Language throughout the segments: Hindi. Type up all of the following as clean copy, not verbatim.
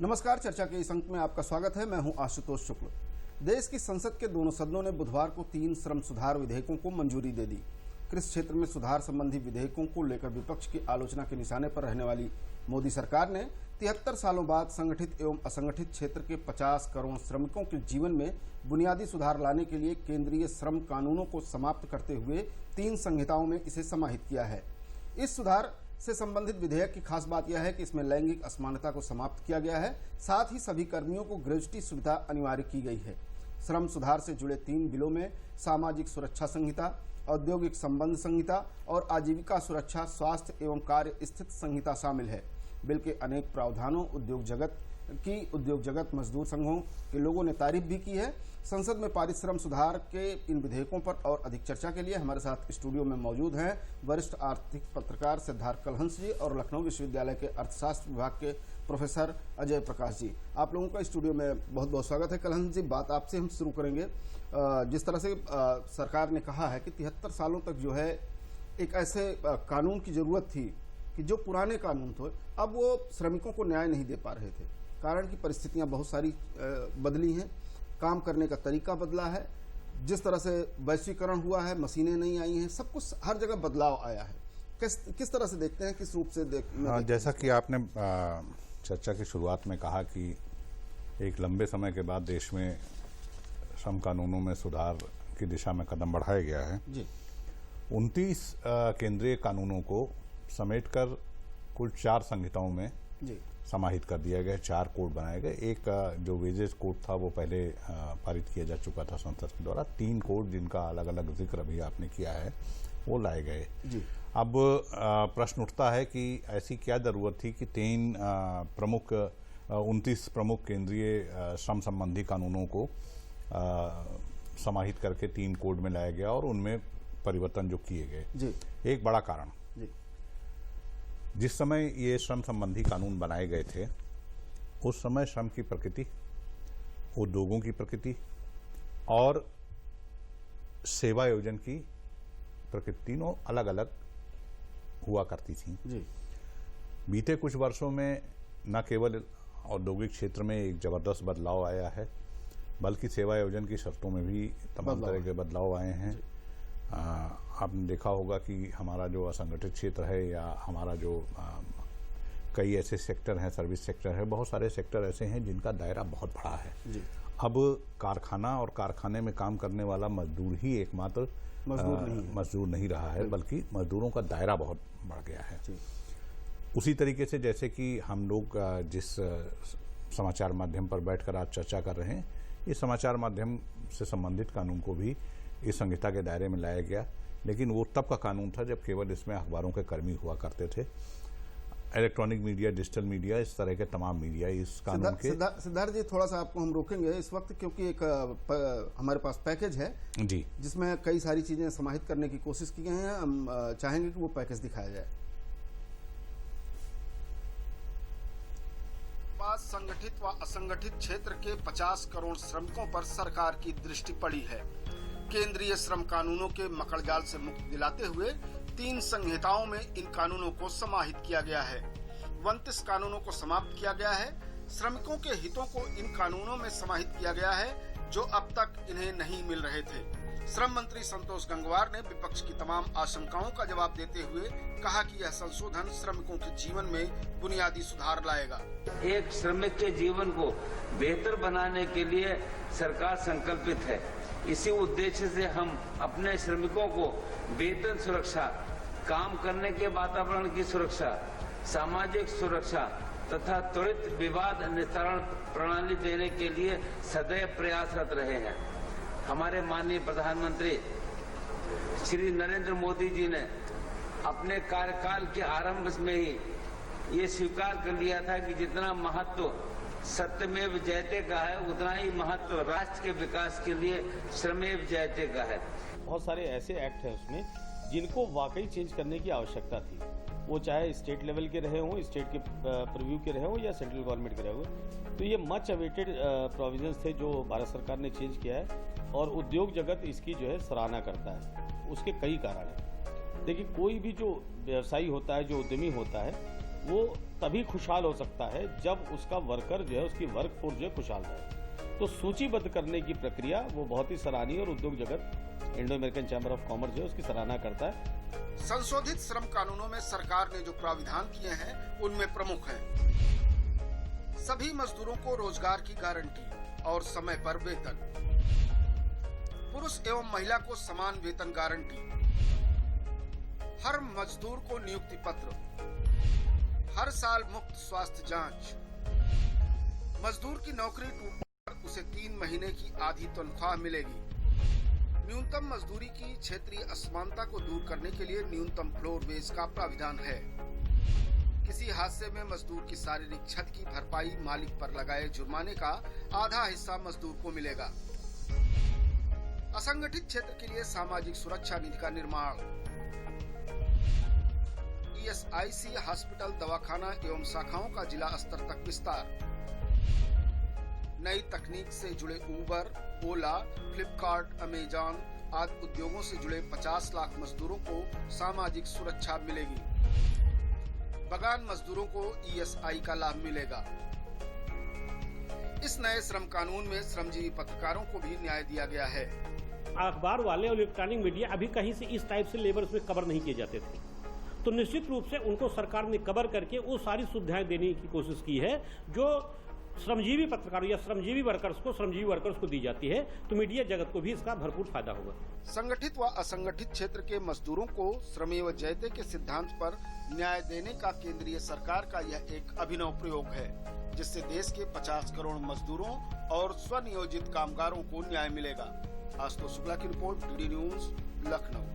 नमस्कार। चर्चा के इस अंक में आपका स्वागत है। मैं हूं आशुतोष शुक्ल। देश की संसद के दोनों सदनों ने बुधवार को 3 श्रम सुधार विधेयकों को मंजूरी दे दी। कृषि क्षेत्र में सुधार संबंधी विधेयकों को लेकर विपक्ष की आलोचना के निशाने पर रहने वाली मोदी सरकार ने 73 सालों बाद संगठित एवं असंगठित क्षेत्र के 50 करोड़ श्रमिकों के जीवन में बुनियादी सुधार लाने के लिए केंद्रीय श्रम कानूनों को समाप्त करते हुए 3 संहिताओं में इसे समाहित किया है। इस सुधार से संबंधित विधेयक की खास बात यह है कि इसमें लैंगिक असमानता को समाप्त किया गया है। साथ ही सभी कर्मियों को ग्रेजुटी सुविधा अनिवार्य की गई है। श्रम सुधार से जुड़े 3 बिलों में सामाजिक सुरक्षा संहिता, औद्योगिक संबंध संहिता और आजीविका सुरक्षा, स्वास्थ्य एवं कार्य स्थिति संहिता शामिल है। बिल के अनेक प्रावधानों उद्योग जगत मजदूर संघों के लोगों ने तारीफ भी की है। संसद में पारित श्रम सुधार के इन विधेयकों पर और अधिक चर्चा के लिए हमारे साथ स्टूडियो में मौजूद हैं वरिष्ठ आर्थिक पत्रकार सिद्धार्थ कलहंस जी और लखनऊ विश्वविद्यालय के अर्थशास्त्र विभाग के प्रोफेसर अजय प्रकाश जी। आप लोगों का स्टूडियो में बहुत बहुत स्वागत है। कलहंस जी, बात आपसे हम शुरू करेंगे। जिस तरह से सरकार ने कहा है कि 73 सालों तक जो है एक ऐसे कानून की जरूरत थी कि जो पुराने कानून थे अब वो श्रमिकों को न्याय नहीं दे पा रहे थे। कारण की परिस्थितियां बहुत सारी बदली हैं, काम करने का तरीका बदला है, जिस तरह से वैश्वीकरण हुआ है, मशीनें नहीं आई हैं, सब कुछ हर जगह बदलाव आया है। किस तरह से देखते हैं, किस रूप से जैसा कि आपने चर्चा की शुरुआत में कहा कि एक लंबे समय के बाद देश में श्रम कानूनों में सुधार की दिशा में कदम बढ़ाया गया है जी। 29 केंद्रीय कानूनों को समेटकर कुल 4 संहिताओं में जी समाहित कर दिया गया। 4 कोड बनाए गए। एक जो वेजेस कोड था वो पहले पारित किया जा चुका था संसद के द्वारा। 3 कोड जिनका अलग अलग जिक्र अभी आपने किया है वो लाए गए जी। अब प्रश्न उठता है कि ऐसी क्या जरूरत थी कि 29 प्रमुख केंद्रीय श्रम संबंधी कानूनों को समाहित करके 3 कोड में लाया गया और उनमें परिवर्तन जो किए गए जी। एक बड़ा कारण जी, जिस समय ये श्रम संबंधी कानून बनाए गए थे उस समय श्रम की प्रकृति, उद्योगों की प्रकृति और सेवा योजन की प्रकृति तीनों अलग अलग हुआ करती थी जी। बीते कुछ वर्षों में न केवल औद्योगिक क्षेत्र में एक जबरदस्त बदलाव आया है बल्कि सेवा योजन की शर्तों में भी तमाम तरह के बदलाव आए हैं। आपने देखा होगा कि हमारा जो असंगठित क्षेत्र है या हमारा जो कई ऐसे सेक्टर हैं, सर्विस सेक्टर है, बहुत सारे सेक्टर ऐसे हैं जिनका दायरा बहुत बड़ा है जी। अब कारखाना और कारखाने में काम करने वाला मजदूर ही एकमात्र मजदूर नहीं रहा है बल्कि मजदूरों का दायरा बहुत बढ़ गया है जी। उसी तरीके से जैसे कि हम लोग जिस समाचार माध्यम पर बैठकर आज चर्चा कर रहे हैं, इस समाचार माध्यम से संबंधित कानून को भी इस संहिता के दायरे में लाया गया। लेकिन वो तब का कानून था जब केवल इसमें अखबारों के कर्मी हुआ करते थे। इलेक्ट्रॉनिक मीडिया, डिजिटल मीडिया, इस तरह के तमाम मीडिया इस कानून के। सिद्धार्थ जी, थोड़ा सा आपको हम रोकेंगे इस वक्त क्योंकि एक हमारे पास पैकेज है जी जिसमें कई सारी चीजें समाहित करने की कोशिश की गई हैं। हम चाहेंगे कि वो पैकेज दिखाया जाए। संगठित व असंगठित क्षेत्र के 50 करोड़ श्रमिकों पर सरकार की दृष्टि पड़ी है। केंद्रीय श्रम कानूनों के मकड़जाल से मुक्ति दिलाते हुए 3 संहिताओं में इन कानूनों को समाहित किया गया है। 29 कानूनों को समाप्त किया गया है। श्रमिकों के हितों को इन कानूनों में समाहित किया गया है जो अब तक इन्हें नहीं मिल रहे थे। श्रम मंत्री संतोष गंगवार ने विपक्ष की तमाम आशंकाओं का जवाब देते हुए कहा कि यह संशोधन श्रमिकों के जीवन में बुनियादी सुधार लाएगा। एक श्रमिक के जीवन को बेहतर बनाने के लिए सरकार संकल्पित है। इसी उद्देश्य से हम अपने श्रमिकों को वेतन सुरक्षा, काम करने के वातावरण की सुरक्षा, सामाजिक सुरक्षा तथा त्वरित विवाद निस्तारण प्रणाली देने के लिए सदैव प्रयासरत रहे हैं। हमारे माननीय प्रधानमंत्री श्री नरेंद्र मोदी जी ने अपने कार्यकाल के आरंभ में ही ये स्वीकार कर लिया था कि जितना महत्व सत्यमेव जयते का है उतना ही महत्व राष्ट्र के विकास के लिए श्रमेव जयते का है। बहुत सारे ऐसे एक्ट हैं उसमें जिनको वाकई चेंज करने की आवश्यकता थी, वो चाहे स्टेट लेवल के रहे हों, स्टेट के प्रीव्यू के रहे हों या सेंट्रल गवर्नमेंट के रहे हों। तो ये मच अवेटेड प्रोविजंस थे जो भारत सरकार ने चेंज किया है और उद्योग जगत इसकी जो है सराहना करता है। उसके कई कारण हैं। देखिए, कोई भी जो व्यवसायी होता है, जो उद्यमी होता है, वो तभी खुशहाल हो सकता है जब उसका वर्कर जो है, उसकी वर्क फोर्स जो है खुशहाल रहे। तो सूचीबद्ध करने की प्रक्रिया वो बहुत ही सराहनीय और उद्योग जगत Indo American chamber of commerce जो है उसकी सराहना करता है। संशोधित श्रम कानूनों में सरकार ने जो प्राविधान किए हैं उनमें प्रमुख हैं सभी मजदूरों को रोजगार की गारंटी और समय पर वेतन, पुरुष एवं महिला को समान वेतन गारंटी, हर मजदूर को नियुक्ति पत्र, हर साल मुफ्त स्वास्थ्य जांच, मजदूर की नौकरी टूटने पर उसे 3 महीने की आधी तनख्वाह मिलेगी, न्यूनतम मजदूरी की क्षेत्रीय असमानता को दूर करने के लिए न्यूनतम फ्लोर वेज का प्राविधान है, किसी हादसे में मजदूर की शारीरिक क्षति की भरपाई मालिक पर लगाए जुर्माने का आधा हिस्सा मजदूर को मिलेगा, असंगठित क्षेत्र के लिए सामाजिक सुरक्षा निधि का निर्माण, ESIC हॉस्पिटल, दवाखाना एवं शाखाओं का जिला स्तर तक विस्तार, नई तकनीक से जुड़े उबर, ओला, फ्लिपकार्ट, अमेजॉन आदि उद्योगों से जुड़े 50 लाख मजदूरों को सामाजिक सुरक्षा मिलेगी, बगान मजदूरों को ESI का लाभ मिलेगा। इस नए श्रम कानून में श्रमजीवी पत्रकारों को भी न्याय दिया गया है। अखबार वाले और इलेक्ट्रॉनिक मीडिया अभी कहीं से इस टाइप से लेबर उसमें कवर नहीं किए जाते थे, तो निश्चित रूप से उनको सरकार ने कवर करके वो सारी सुविधाएं देने की कोशिश की है जो श्रमजीवी पत्रकारों या श्रमजीवी वर्कर्स को दी जाती है। तो मीडिया जगत को भी इसका भरपूर फायदा होगा। संगठित व असंगठित क्षेत्र के मजदूरों को श्रमेव जयते के सिद्धांत पर न्याय देने का केंद्रीय सरकार का यह एक अभिनव प्रयोग है, जिससे देश के 50 करोड़ मजदूरों और स्वनियोजित कामगारों को न्याय मिलेगा। आशुतोष शुक्ला की रिपोर्ट, DD न्यूज, लखनऊ।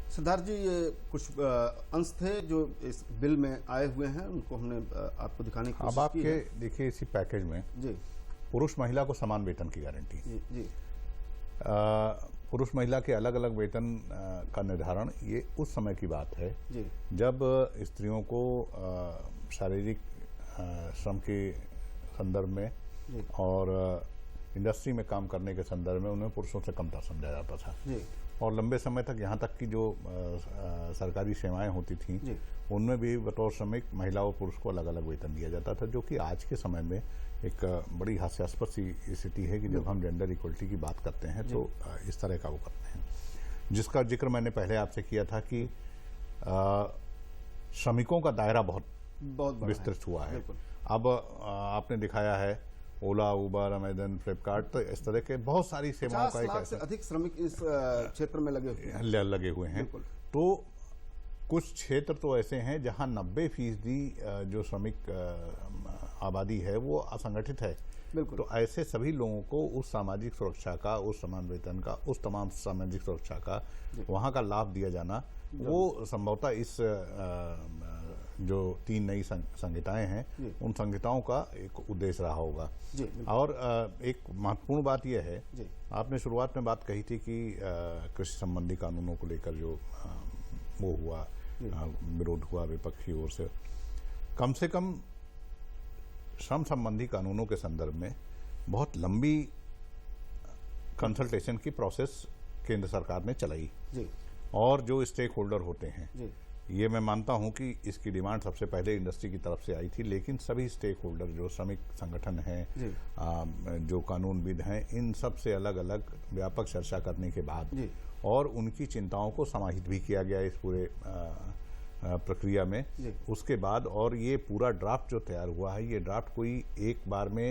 सिद्धार्थ जी, ये कुछ अंश थे जो इस बिल में आए हुए हैं, उनको हमने आपको दिखाने की कोशिश की। अब आपके देखिए इसी पैकेज में जी पुरुष महिला को समान वेतन की गारंटी, जी पुरुष महिला के अलग अलग वेतन का निर्धारण, ये उस समय की बात है जी जब स्त्रियों को शारीरिक श्रम के संदर्भ में और इंडस्ट्री में काम करने के संदर्भ में उन्हें पुरुषों से कमतर समझा जाता था जी और लंबे समय तक यहाँ तक कि जो सरकारी सेवाएं होती थीं उनमें भी बतौर श्रमिक महिला और पुरुष को अलग अलग वेतन दिया जाता था, जो कि आज के समय में एक बड़ी हास्यास्पद सी स्थिति है कि जब हम जेंडर इक्वलिटी की बात करते हैं तो इस तरह का वो करते हैं, जिसका जिक्र मैंने पहले आपसे किया था कि श्रमिकों का दायरा बहुत विस्तृत हुआ है। अब आपने दिखाया है ओला, उबर, अमेजन, फ्लिपकार्ट, तो इस तरह के बहुत सारी सेवाओं का 50 लाख से अधिक श्रमिक इस क्षेत्र में लगे हुए हैं। तो कुछ क्षेत्र तो ऐसे हैं जहां 90% जो श्रमिक आबादी है वो असंगठित है। तो ऐसे सभी लोगों को उस सामाजिक सुरक्षा का, उस समान वेतन का, उस तमाम सामाजिक सुरक्षा का वहां का लाभ दिया जाना, वो संभवतः इस जो 3 नई संहिताएं हैं उन संहिताओं का एक उद्देश्य रहा होगा। और एक महत्वपूर्ण बात यह है, आपने शुरुआत में बात कही थी कि कृषि संबंधी कानूनों को लेकर जो वो हुआ, विरोध हुआ विपक्ष की ओर से, कम से कम श्रम संबंधी कानूनों के संदर्भ में बहुत लंबी कंसल्टेशन की प्रोसेस केंद्र सरकार ने चलाई और जो स्टेक होल्डर होते हैं, ये मैं मानता हूं कि इसकी डिमांड सबसे पहले इंडस्ट्री की तरफ से आई थी, लेकिन सभी स्टेक होल्डर जो श्रमिक संगठन हैं, जो कानूनविद हैं, इन सब से अलग अलग व्यापक चर्चा करने के बाद और उनकी चिंताओं को समाहित भी किया गया इस पूरे प्रक्रिया में। उसके बाद और ये पूरा ड्राफ्ट जो तैयार हुआ है, ये ड्राफ्ट कोई एक बार में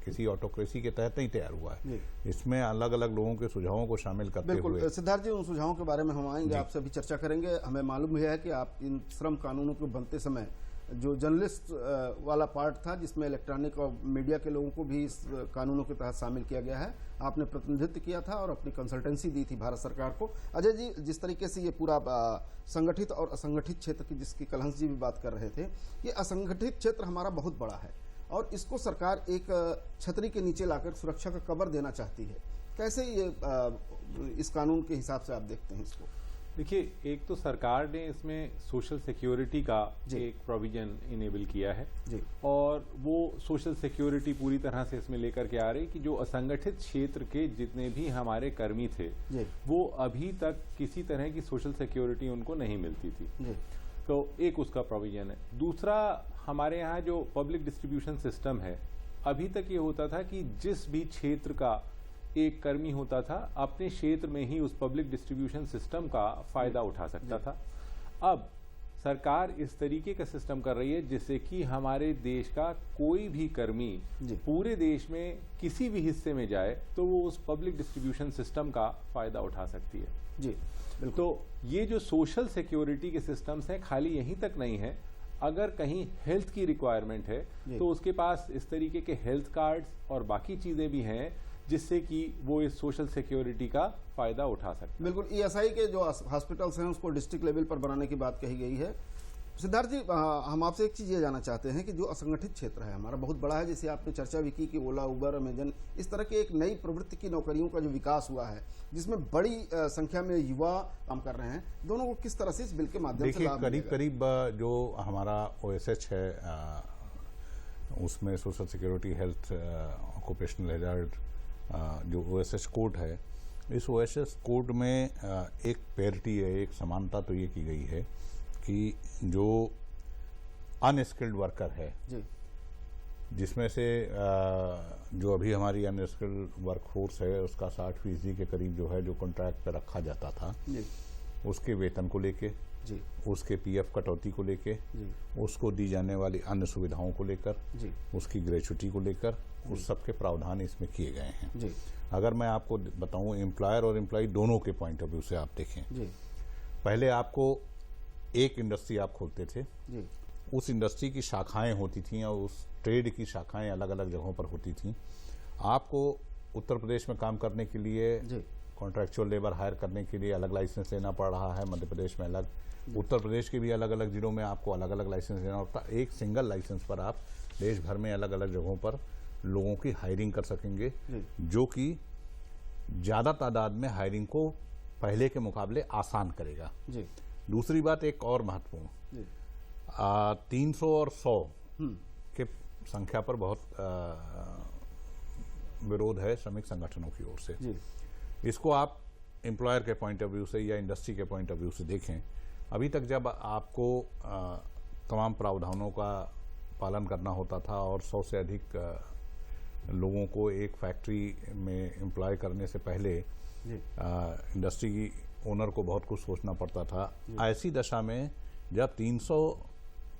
किसी ऑटोक्रेसी के तहत नहीं तैयार हुआ है, इसमें अलग अलग लोगों के सुझावों को शामिल करते हुए। सिद्धार्थ जी, उन सुझावों के बारे में हम आएंगे, आपसे भी चर्चा करेंगे। हमें मालूम है कि आप इन श्रम कानूनों को बनते समय जो जर्नलिस्ट वाला पार्ट था, जिसमें इलेक्ट्रॉनिक और मीडिया के लोगों को भी इस कानूनों के तहत शामिल किया गया है, आपने प्रतिनिधित्व किया था और अपनी कंसल्टेंसी दी थी भारत सरकार को। अजय जी, जिस तरीके से ये पूरा संगठित और असंगठित क्षेत्र की, जिसकी कलहंस जी भी बात कर रहे थे, ये असंगठित क्षेत्र हमारा बहुत बड़ा है और इसको सरकार एक छतरी के नीचे लाकर सुरक्षा का कवर देना चाहती है। कैसे ये इस कानून के हिसाब से आप देखते हैं इसको? देखिए, एक तो सरकार ने इसमें सोशल सिक्योरिटी का एक प्रोविजन इनेबल किया है और वो सोशल सिक्योरिटी पूरी तरह से इसमें लेकर के आ रही कि जो असंगठित क्षेत्र के जितने भी हमारे कर्मी थे वो अभी तक किसी तरह की सोशल सिक्योरिटी उनको नहीं मिलती थी। तो एक उसका प्रोविजन है। दूसरा, हमारे यहाँ जो पब्लिक डिस्ट्रीब्यूशन सिस्टम है, अभी तक ये होता था कि जिस भी क्षेत्र का एक कर्मी होता था अपने क्षेत्र में ही उस पब्लिक डिस्ट्रीब्यूशन सिस्टम का फायदा उठा सकता था। अब सरकार इस तरीके का सिस्टम कर रही है जिससे कि हमारे देश का कोई भी कर्मी पूरे देश में किसी भी हिस्से में जाए तो वो उस पब्लिक डिस्ट्रीब्यूशन सिस्टम का फायदा उठा सकती है जी। तो ये जो सोशल सिक्योरिटी के सिस्टम्स हैं, खाली यहीं तक नहीं है, अगर कहीं हेल्थ की रिक्वायरमेंट है तो उसके पास इस तरीके के हेल्थ कार्ड्स और बाकी चीजें भी हैं जिससे कि वो इस सोशल सिक्योरिटी का फायदा उठा सकते हैं। बिल्कुल, ईएसआई के जो हॉस्पिटल्स हैं उसको डिस्ट्रिक्ट लेवल पर बनाने की बात कही गई है। सिद्धार्थ जी, हम आपसे एक चीज ये जानना चाहते हैं कि जो असंगठित क्षेत्र है हमारा बहुत बड़ा है, जैसे आपने चर्चा भी की कि ओला, उबर, अमेजन, इस तरह की एक नई प्रवृत्ति की नौकरियों का जो विकास हुआ है जिसमें बड़ी संख्या में युवा काम कर रहे हैं, दोनों को किस तरह से इस बिल के माध्यम से लाभ मिलेगा? करीब जो हमारा OSH है उसमें social security health occupational hazard जो OSH कोड है, इस OSH कोड में एक पैरिटी है, एक समानता तो ये की गई है कि जो अनस्किल्ड वर्कर है जी, जिसमें से जो अभी हमारी अनस्किल्ड वर्कफोर्स है उसका 60% के करीब जो है जो कॉन्ट्रैक्ट पे रखा जाता था जी, उसके वेतन को लेके जी, उसके PF कटौती को लेके, उसको दी जाने वाली अन्य सुविधाओं को लेकर, उसकी ग्रेच्युटी को लेकर, उस सब के प्रावधान इसमें किए गए हैं जी। अगर मैं आपको बताऊं, एम्प्लॉयर और एम्प्लॉय दोनों के पॉइंट ऑफ व्यू से आप देखें जी। पहले आपको एक इंडस्ट्री आप खोलते थे जी, उस इंडस्ट्री की शाखाएं होती थी और उस ट्रेड की शाखाएं अलग अलग जगहों पर होती थी। आपको उत्तर प्रदेश में काम करने के लिए कॉन्ट्रैक्चुअल लेबर हायर करने के लिए अलग लाइसेंस लेना पड़ रहा है, मध्य प्रदेश में अलग, उत्तर प्रदेश के भी अलग अलग जिलों में आपको अलग अलग लाइसेंस लेना होता है। एक सिंगल लाइसेंस पर आप देश भर में अलग अलग जगहों पर लोगों की हायरिंग कर सकेंगे, जो कि ज्यादा तादाद में हायरिंग को पहले के मुकाबले आसान करेगा जी। दूसरी बात एक और महत्वपूर्ण, 300 और 100 के संख्या पर बहुत विरोध है श्रमिक संगठनों की ओर से जी। इसको आप एम्प्लॉयर के पॉइंट ऑफ व्यू से या इंडस्ट्री के पॉइंट ऑफ व्यू से देखें, अभी तक जब आपको तमाम प्रावधानों का पालन करना होता था और 100 से अधिक लोगों को एक फैक्ट्री में एम्प्लॉय करने से पहले इंडस्ट्री की ओनर को बहुत कुछ सोचना पड़ता था। ऐसी दशा में जब 300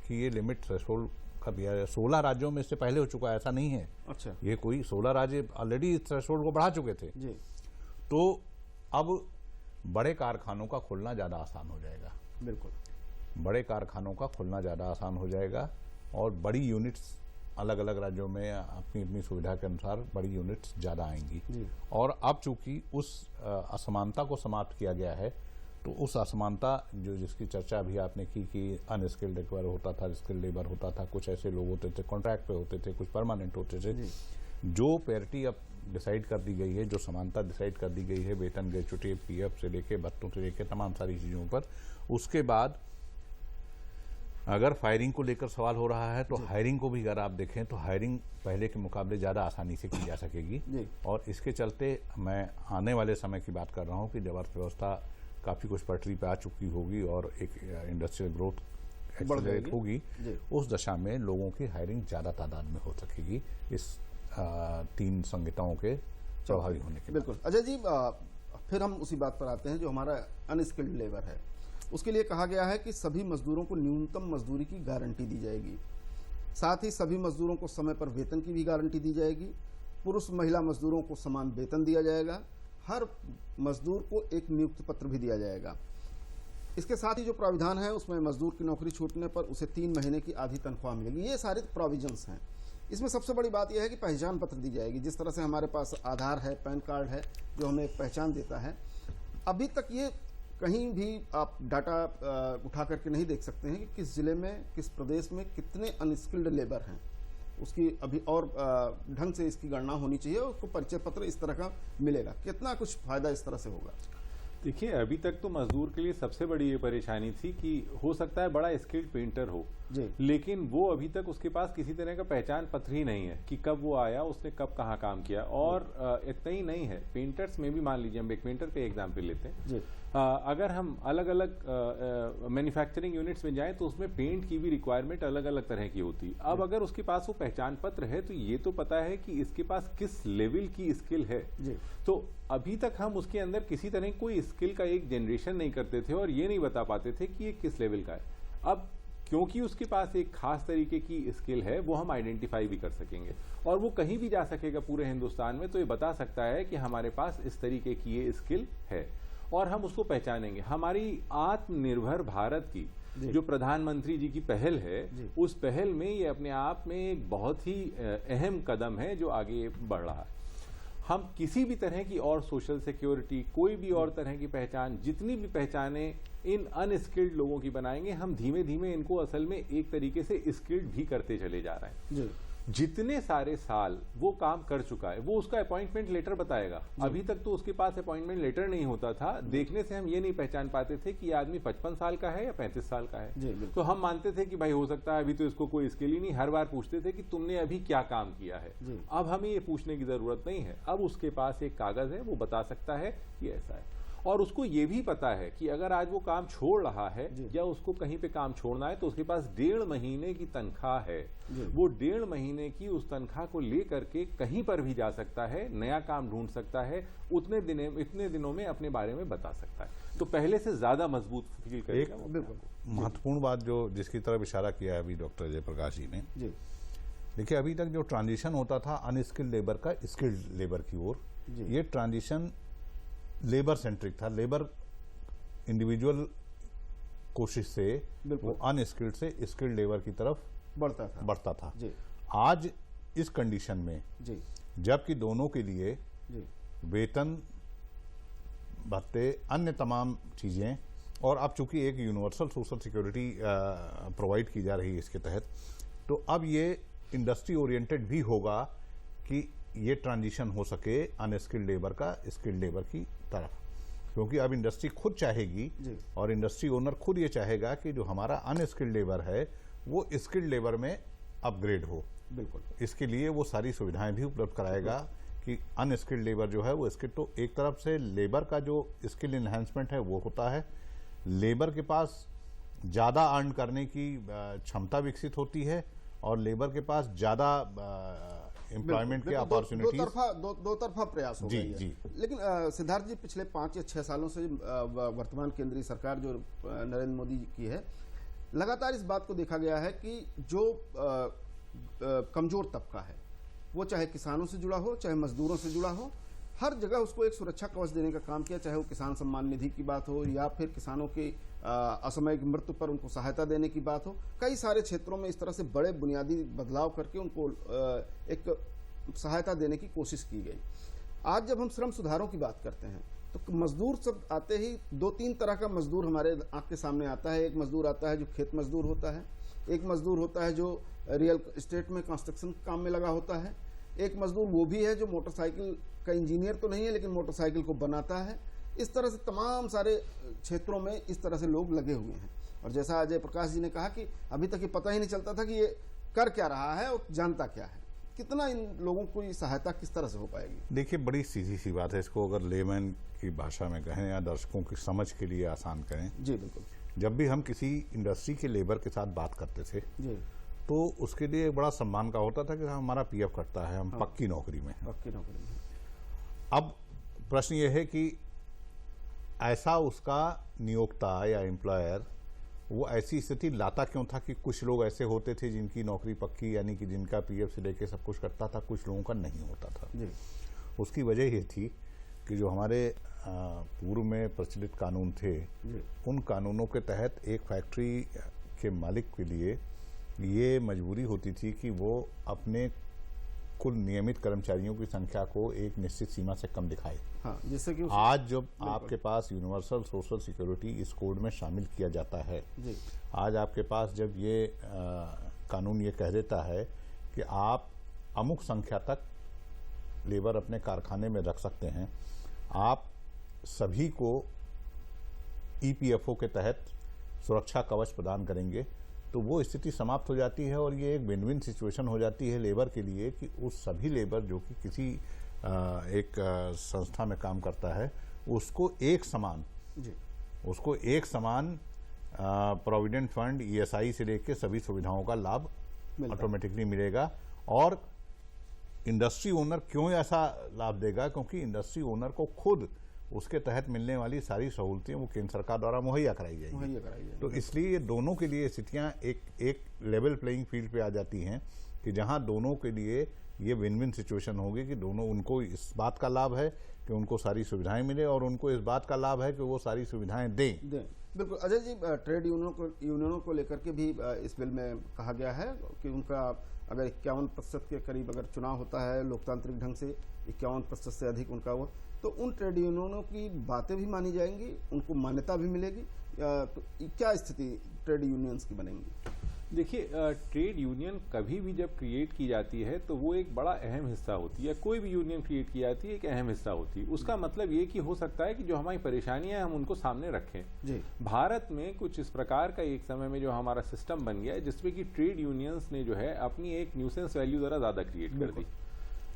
की ये लिमिट थ्रेशोल्ड का दिया है, 16 राज्यों में इससे पहले हो चुका है, ऐसा नहीं है। अच्छा, ये कोई 16 राज्य ऑलरेडी इस थ्रेशोल्ड को बढ़ा चुके थे जी। तो अब बड़े कारखानों का खुलना ज्यादा आसान हो जाएगा। बिल्कुल, बड़े कारखानों का खुलना ज्यादा आसान हो जाएगा और बड़ी यूनिट्स अलग अलग राज्यों में अपनी अपनी सुविधा के अनुसार बड़ी यूनिट्स ज्यादा आएंगी। और अब चूंकि उस असमानता को समाप्त किया गया है, तो उस असमानता जो जिसकी चर्चा अभी आपने की कि अनस्किल्ड लेबर होता था, स्किल्ड लेबर होता था, कुछ ऐसे लोग होते थे कॉन्ट्रैक्ट पे होते थे, कुछ परमानेंट होते थे, जो पैरिटी अब डिसाइड कर दी गई है, जो समानता डिसाइड कर दी गई है वेतन, ग्रेच्युटी, PF से लेके भत्तों से लेके तमाम सारी चीजों पर, उसके बाद अगर फायरिंग को लेकर सवाल हो रहा है तो हायरिंग को भी अगर आप देखें तो हायरिंग पहले के मुकाबले ज़्यादा आसानी से की जा सकेगी। और इसके चलते मैं आने वाले समय की बात कर रहा हूँ कि जब अर्थव्यवस्था काफ़ी कुछ पटरी पे आ चुकी होगी और एक इंडस्ट्रियल ग्रोथ एक्सेलरेट होगी, उस दशा में लोगों की हायरिंग ज़्यादा तादाद में हो सकेगी इस 3 संहिताओं के प्रभावी होने के। बिल्कुल अजय जी, फिर हम उसी बात पर आते हैं जो हमारा अनस्किल्ड लेबर है। उसके लिए कहा गया है कि सभी मजदूरों को न्यूनतम मजदूरी की गारंटी दी जाएगी, साथ ही सभी मजदूरों को समय पर वेतन की भी गारंटी दी जाएगी, पुरुष महिला मजदूरों को समान वेतन दिया जाएगा, हर मजदूर को एक नियुक्ति पत्र भी दिया जाएगा। इसके साथ ही जो प्राविधान है उसमें मजदूर की नौकरी छूटने पर उसे 3 महीने की आधी तनख्वाह मिलेगी। ये सारे प्रोविजंस हैं। इसमें सबसे बड़ी बात यह है कि पहचान पत्र दी जाएगी। जिस तरह से हमारे पास आधार है, पैन कार्ड है जो हमें एक पहचान देता है, अभी तक ये कहीं भी आप डाटा उठा करके नहीं देख सकते हैं कि किस जिले में, किस प्रदेश में कितने अनस्किल्ड लेबर हैं। उसकी अभी और ढंग से इसकी गणना होनी चाहिए और उसको परिचय पत्र इस तरह का मिलेगा। कितना कुछ फायदा इस तरह से होगा। देखिए, अभी तक तो मजदूर के लिए सबसे बड़ी ये परेशानी थी कि हो सकता है बड़ा स्किल्ड पेंटर हो जी, लेकिन वो अभी तक उसके पास किसी तरह का पहचान पत्र ही नहीं है कि कब वो आया, उसने कब कहाँ काम किया। और इतना ही नहीं है, पेंटर्स में भी मान लीजिए हम एक पेंटर पे एग्जाम्पल लेते हैं जी। अगर हम अलग अलग मैन्युफैक्चरिंग यूनिट्स में जाएं तो उसमें पेंट की भी रिक्वायरमेंट अलग अलग तरह की होती है। अब अगर उसके पास वो पहचान पत्र है तो ये तो पता है कि इसके पास किस लेवल की स्किल है। तो अभी तक हम उसके अंदर किसी तरह कोई स्किल का एक जनरेशन नहीं करते थे और ये नहीं बता पाते थे कि ये किस लेवल का है। अब क्योंकि उसके पास एक खास तरीके की स्किल है वो हम आइडेंटिफाई भी कर सकेंगे और वो कहीं भी जा सकेगा पूरे हिंदुस्तान में, तो ये बता सकता है कि हमारे पास इस तरीके की ये स्किल है और हम उसको पहचानेंगे। हमारी आत्मनिर्भर भारत की जो प्रधानमंत्री जी की पहल है, उस पहल में ये अपने आप में एक बहुत ही अहम कदम है जो आगे बढ़ रहा है। हम किसी भी तरह की और सोशल सिक्योरिटी, कोई भी और तरह की पहचान, जितनी भी पहचाने इन अनस्किल्ड लोगों की बनाएंगे, हम धीमे धीमे इनको असल में एक तरीके से स्किल्ड भी करते चले जा रहे हैं। जितने सारे साल वो काम कर चुका है वो उसका अपॉइंटमेंट लेटर बताएगा। अभी तक तो उसके पास अपॉइंटमेंट लेटर नहीं होता था। देखने से हम ये नहीं पहचान पाते थे कि ये आदमी 55 साल का है या 35 साल का है। तो हम मानते थे कि भाई हो सकता है अभी तो इसको कोई स्किल ही नहीं। हर बार पूछते थे कि तुमने अभी क्या काम किया है। अब हमें ये पूछने की जरूरत नहीं है। अब उसके पास एक कागज है, वो बता सकता है कि ऐसा है और उसको ये भी पता है कि अगर आज वो काम छोड़ रहा है या उसको कहीं पे काम छोड़ना है तो उसके पास 1.5 महीने की तनख्वाह है। वो 1.5 महीने की उस तनख्वाह को लेकर के कहीं पर भी जा सकता है, नया काम ढूंढ सकता है, इतने दिनों में अपने बारे में बता सकता है। तो पहले से ज्यादा मजबूत फील करेगा। महत्वपूर्ण बात जो जिसकी तरफ इशारा किया है अभी डॉक्टर जयप्रकाश जी ने, देखिए अभी तक जो ट्रांजिशन होता था अनस्किल्ड लेबर का स्किल्ड लेबर की ओर, ये ट्रांजिशन लेबर सेंट्रिक था। लेबर इंडिविजुअल कोशिश से वो अनस्किल्ड से स्किल्ड लेबर की तरफ बढ़ता था। आज इस कंडीशन में जबकि दोनों के लिए वेतन, भत्ते, अन्य तमाम चीजें, और अब चूंकि एक यूनिवर्सल सोशल सिक्योरिटी प्रोवाइड की जा रही है इसके तहत, तो अब ये इंडस्ट्री ओरिएंटेड भी होगा कि ये ट्रांजिशन हो सके अनस्किल्ड लेबर का स्किल्ड लेबर की तरफ, क्योंकि अब इंडस्ट्री खुद चाहेगी और इंडस्ट्री ओनर खुद ये चाहेगा कि जो हमारा अनस्किल्ड लेबर है वो स्किल्ड लेबर में अपग्रेड हो। बिल्कुल, इसके लिए वो सारी सुविधाएं भी उपलब्ध कराएगा कि अनस्किल्ड लेबर जो है वो स्किल, तो एक तरफ से लेबर का जो स्किल इन्हांसमेंट है वो होता है, लेबर के पास ज्यादा अर्न करने की क्षमता विकसित होती है और लेबर के पास ज्यादा एम्प्लॉयमेंट के अपॉर्चुनिटीज, दो तरफा प्रयास हो गई है। लेकिन सिद्धार्थ जी, पिछले 5 या 6 सालों से वर्तमान केंद्रीय सरकार जो नरेंद्र मोदी की है, लगातार इस बात को देखा गया है कि जो कमजोर तबका है, वो चाहे किसानों से जुड़ा हो चाहे मजदूरों से जुड़ा हो, हर जगह उसको एक सुरक्षा कवच देने का काम किया, चाहे वो किसान सम्मान निधि की बात हो या फिर किसानों की असामयिक मृत्यु पर उनको सहायता देने की बात हो। कई सारे क्षेत्रों में इस तरह से बड़े बुनियादी बदलाव करके उनको एक सहायता देने की कोशिश की गई। आज जब हम श्रम सुधारों की बात करते हैं तो मजदूर शब्द आते ही 2-3 तरह का मजदूर हमारे आंख के सामने आता है। एक मजदूर आता है जो खेत मजदूर होता है, एक मजदूर होता है जो रियल एस्टेट में कंस्ट्रक्शन काम में लगा होता है, एक मजदूर वो भी है जो मोटरसाइकिल का इंजीनियर तो नहीं है लेकिन मोटरसाइकिल को बनाता है। इस तरह से तमाम सारे क्षेत्रों में इस तरह से लोग लगे हुए हैं। और जैसा अजय प्रकाश जी ने कहा कि अभी तक ये पता ही नहीं चलता था कि ये कर क्या रहा है और जानता क्या है। कितना इन लोगों को सहायता किस तरह से हो पाएगी? देखिए, बड़ी सीधी सी बात है। इसको अगर लेमैन की भाषा में कहें या दर्शकों की समझ के लिए आसान करें, जी बिल्कुल, जब भी हम किसी इंडस्ट्री के लेबर के साथ बात करते थे जी, तो उसके लिए बड़ा सम्मान का होता था कि हमारा पीएफ कटता है, हम पक्की नौकरी में हैं। पक्की नौकरी में। अब प्रश्न ये है कि ऐसा उसका नियोक्ता या एम्प्लॉयर वो ऐसी स्थिति लाता क्यों था कि कुछ लोग ऐसे होते थे जिनकी नौकरी पक्की, यानी कि जिनका पीएफ से लेके सब कुछ कटता था, कुछ लोगों का नहीं होता था। जी। उसकी वजह ये थी कि जो हमारे पूर्व में प्रचलित कानून थे, उन कानूनों के तहत एक फैक्ट्री के मालिक के लिए ये मजबूरी होती थी कि वो अपने कुल नियमित कर्मचारियों की संख्या को एक निश्चित सीमा से कम दिखाए। हाँ, जिससे कि आज जब आपके पास यूनिवर्सल सोशल सिक्योरिटी इस कोड में शामिल किया जाता है, आज आपके पास जब ये कानून ये कह देता है कि आप अमुक संख्या तक लेबर अपने कारखाने में रख सकते हैं, आप सभी को ईपीएफओ के तहत सुरक्षा कवच प्रदान करेंगे, तो वो स्थिति समाप्त हो जाती है और ये एक विन विन सिचुएशन हो जाती है लेबर के लिए कि उस सभी लेबर जो कि किसी एक संस्था में काम करता है उसको एक समान जी। उसको एक समान प्रोविडेंट फंड, ईएसआई से लेकर सभी सुविधाओं का लाभ ऑटोमेटिकली मिलेगा। और इंडस्ट्री ओनर क्यों ऐसा लाभ देगा? क्योंकि इंडस्ट्री ओनर को खुद उसके तहत मिलने वाली सारी सहूलतें वो केंद्र सरकार द्वारा मुहैया कराई जाएगी। तो इसलिए ये दोनों के लिए स्थितियां एक लेवल प्लेइंग फील्ड पे आ जाती हैं कि जहां दोनों के लिए ये विन विन सिचुएशन होगी कि दोनों, उनको इस बात का लाभ है कि उनको सारी सुविधाएं मिले और उनको इस बात का लाभ है कि वो सारी सुविधाएं दें। बिल्कुल अजय जी, ट्रेड यूनियनों को लेकर के भी इस बिल में कहा गया है कि उनका अगर 51% के करीब अगर चुनाव होता है लोकतांत्रिक ढंग से, 51% से अधिक उनका वो, तो उन ट्रेड यूनियनों की बातें भी मानी जाएंगी, उनको मान्यता भी मिलेगी। तो क्या स्थिति ट्रेड यूनियंस की बनेंगी? देखिए, ट्रेड यूनियन कभी भी जब क्रिएट की जाती है तो वो एक बड़ा अहम हिस्सा होती है। कोई भी यूनियन क्रिएट की जाती है एक अहम हिस्सा होती है। उसका मतलब ये कि हो सकता है कि जो हमारी परेशानियां हैं हम उनको सामने रखें। जी। भारत में कुछ इस प्रकार का एक समय में जो हमारा सिस्टम बन गया है जिसमें कि ट्रेड यूनियंस ने जो है अपनी एक न्यूसेंस वैल्यू ज़रा ज़्यादा क्रिएट कर दी,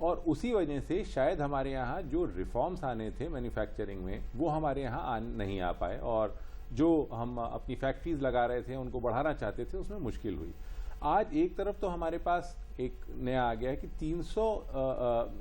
और उसी वजह से शायद हमारे यहाँ जो रिफॉर्म्स आने थे मैन्युफैक्चरिंग में वो हमारे यहाँ नहीं आ पाए, और जो हम अपनी फैक्ट्रीज लगा रहे थे उनको बढ़ाना चाहते थे उसमें मुश्किल हुई। आज एक तरफ तो हमारे पास एक नया आ गया है कि 300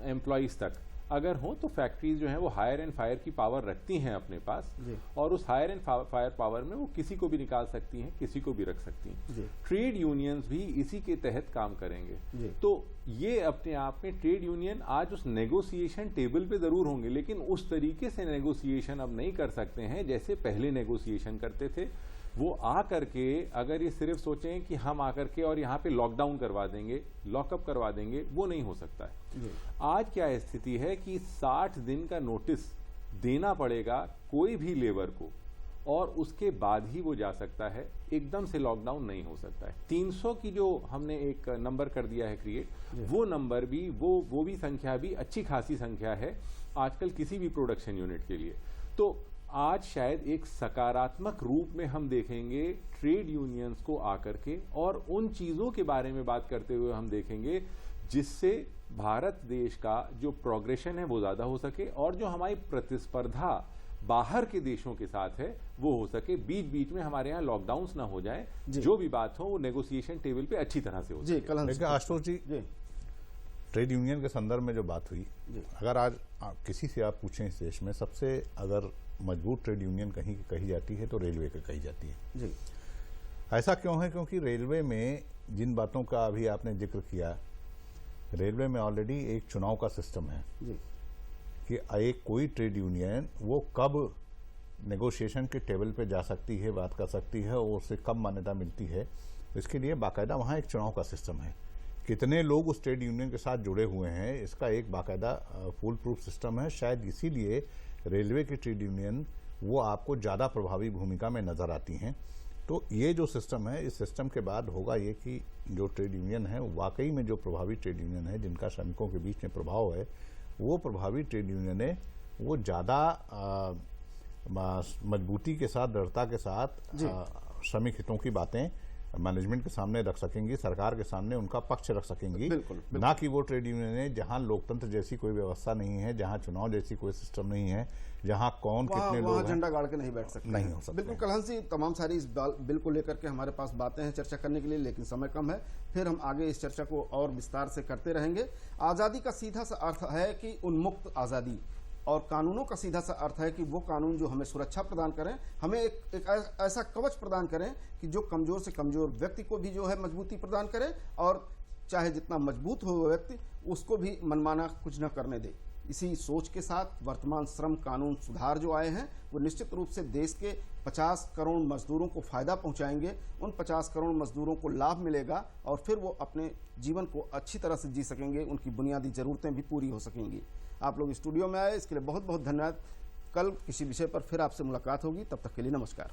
एम्प्लॉइज तक अगर हो तो फैक्ट्रीज जो हैं वो हायर एंड फायर की पावर रखती हैं अपने पास, और उस हायर एंड फायर पावर में वो किसी को भी निकाल सकती हैं, किसी को भी रख सकती हैं। ट्रेड यूनियंस भी इसी के तहत काम करेंगे। तो ये अपने आप में ट्रेड यूनियन आज उस नेगोशिएशन टेबल पे जरूर होंगे, लेकिन उस तरीके से नेगोशिएशन अब नहीं कर सकते हैं जैसे पहले नेगोशिएशन करते थे। वो आ करके अगर ये सिर्फ सोचें कि हम आकर के और यहाँ पे लॉकडाउन करवा देंगे, लॉकअप करवा देंगे, वो नहीं हो सकता है। आज क्या स्थिति है कि 60 दिन का नोटिस देना पड़ेगा कोई भी लेबर को, और उसके बाद ही वो जा सकता है। एकदम से लॉकडाउन नहीं हो सकता है। 300 की जो हमने एक नंबर कर दिया है क्रिएट, वो नंबर भी वो भी संख्या भी अच्छी खासी संख्या है आजकल किसी भी प्रोडक्शन यूनिट के लिए। तो आज शायद एक सकारात्मक रूप में हम देखेंगे ट्रेड यूनियंस को आकर के, और उन चीजों के बारे में बात करते हुए हम देखेंगे जिससे भारत देश का जो प्रोग्रेशन है वो ज्यादा हो सके, और जो हमारी प्रतिस्पर्धा बाहर के देशों के साथ है वो हो सके। बीच बीच में हमारे यहाँ लॉकडाउन्स ना हो जाए, जो भी बात हो वो नेगोशिएशन टेबल पे अच्छी तरह से हो सके। आशुतोष जी, ट्रेड यूनियन के संदर्भ में जो बात हुई, अगर आज किसी से आप पूछें इस देश में सबसे अगर मजबूत ट्रेड यूनियन कहीं की कही जाती है तो रेलवे की कही जाती है। जी। ऐसा क्यों है? क्योंकि रेलवे में जिन बातों का अभी आपने जिक्र किया, रेलवे में ऑलरेडी एक चुनाव का सिस्टम है जी। कि एक कोई ट्रेड यूनियन वो कब नेगोशिएशन के टेबल पे जा सकती है, बात कर सकती है, और उससे कब मान्यता मिलती है। इसके लिए बाकायदा वहाँ एक चुनाव का सिस्टम है। कितने लोग उस ट्रेड यूनियन के साथ जुड़े हुए हैं इसका एक बाकायदा फुल प्रूफ सिस्टम है। शायद इसीलिए रेलवे की ट्रेड यूनियन वो आपको ज़्यादा प्रभावी भूमिका में नज़र आती हैं। तो ये जो सिस्टम है, इस सिस्टम के बाद होगा ये कि जो ट्रेड यूनियन है वाकई में जो प्रभावी ट्रेड यूनियन है जिनका श्रमिकों के बीच में प्रभाव है, वो प्रभावी ट्रेड यूनियन वो ज़्यादा मजबूती के साथ, दृढ़ता के साथ श्रमिक हितों की बातें मैनेजमेंट के सामने रख सकेंगी, सरकार के सामने उनका पक्ष रख सकेंगी। बिल्कुल। ना कि वो ट्रेड यूनियन जहां लोकतंत्र जैसी कोई व्यवस्था नहीं है, जहां चुनाव जैसी कोई सिस्टम नहीं है, जहां कौन कितने लोग झंडा गाड़ के नहीं बैठ सकते, नहीं हो सकता। बिल्कुल कलहन जी, तमाम सारी इस बिल को लेकर के हमारे पास बातें हैं चर्चा करने के लिए, लेकिन समय कम है। फिर हम आगे इस चर्चा को और विस्तार से करते रहेंगे। आज़ादी का सीधा सा अर्थ है कि उन्मुक्त आज़ादी, और कानूनों का सीधा सा अर्थ है कि वो कानून जो हमें सुरक्षा प्रदान करें, हमें एक ऐसा कवच प्रदान करें कि जो कमजोर से कमजोर व्यक्ति को भी जो है मजबूती प्रदान करे, और चाहे जितना मजबूत हो वो व्यक्ति उसको भी मनमाना कुछ न करने दे। इसी सोच के साथ वर्तमान श्रम कानून सुधार जो आए हैं वो निश्चित रूप से देश के 50 करोड़ मजदूरों को फायदा पहुंचाएंगे। उन 50 करोड़ मजदूरों को लाभ मिलेगा और फिर वो अपने जीवन को अच्छी तरह से जी सकेंगे, उनकी बुनियादी जरूरतें भी पूरी हो सकेंगी। आप लोग स्टूडियो में आए, इसके लिए बहुत बहुत धन्यवाद। कल किसी विषय पर फिर आपसे मुलाकात होगी, तब तक के लिए नमस्कार।